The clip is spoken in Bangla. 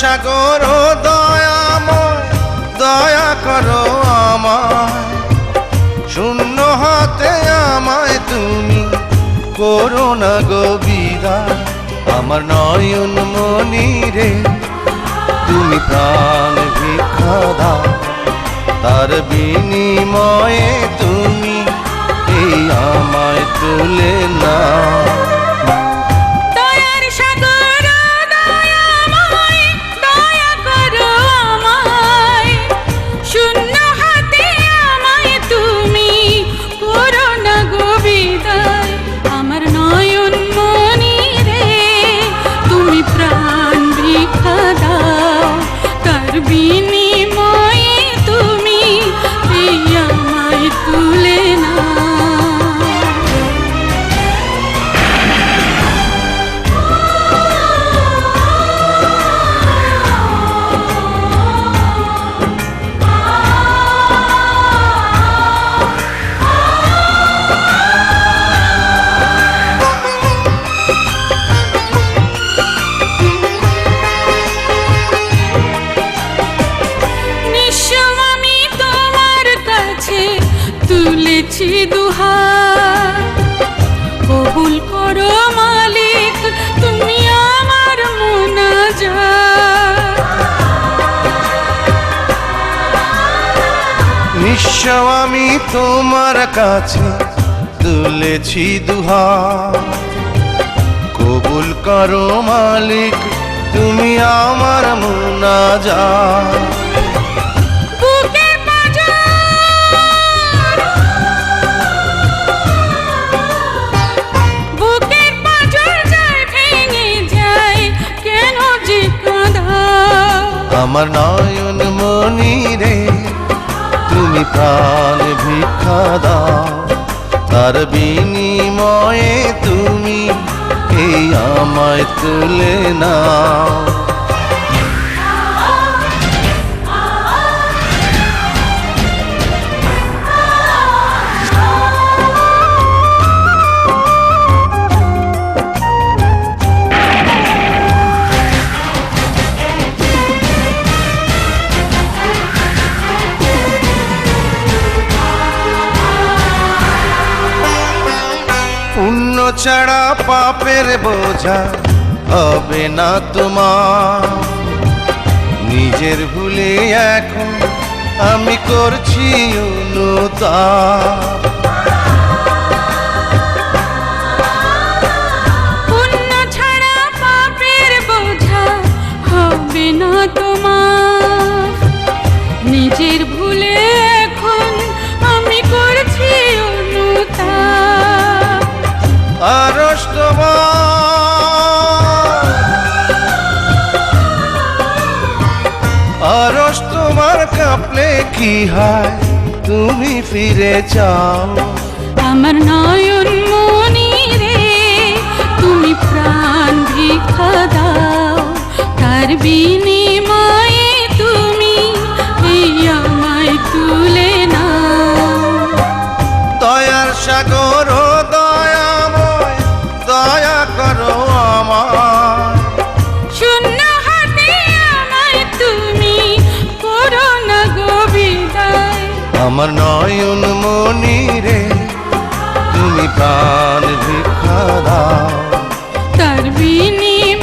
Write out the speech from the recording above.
সাগর দয়াময় দয়া করো আমায়, শূন্য হাতে আমায় তুমি করো না গো বিদায়। আমার নয়ন মনি রে তুমি প্রাণ ভিক্ষা দাও, তার বিনিময়ে তুমি এই আমায় তুলে নাও। তুলেছি দুহাত, কবুল করো মালিক তুমি আমার মুনাজাত। নিঃস্ব আমি তোমার কাছে তুলেছি দুহাত, কবুল করো মালিক তুমি আমার মুনাজাত। আমার নয়ন মনি রে তুমি প্রাণ ভিক্ষা দাও, তার বিনিময়ে তুমি এই আমায় তুলে নাও। পুণ্য ছাড়া পাপের বোঝা হবে না তোমার, নিজের ভুলে এখন আমি করছি অনুতাপ। পুণ্য ছাড়া পাপের বোঝা হবে না তোমার, নিজের ভুলে এখন আমি করছি অনুতাপ। আরশ তোমার কাঁপলে কি হয় তুমি ফিরে যাও। আমার নয়ন মনি রে তুমি প্রাণ ভিক্ষা দাও, তার বিনিময়ে তুমি এই আমায় তুলে নাও। দয়ার সাগর দয়াময় দয়া করো আমায়, শূন্য হাতে আমায় তুমি করো না গো বিদায়। আমার নয়ন মনি রে তুমি প্রাণ ভিক্ষা দাও, তার বিনিময়ে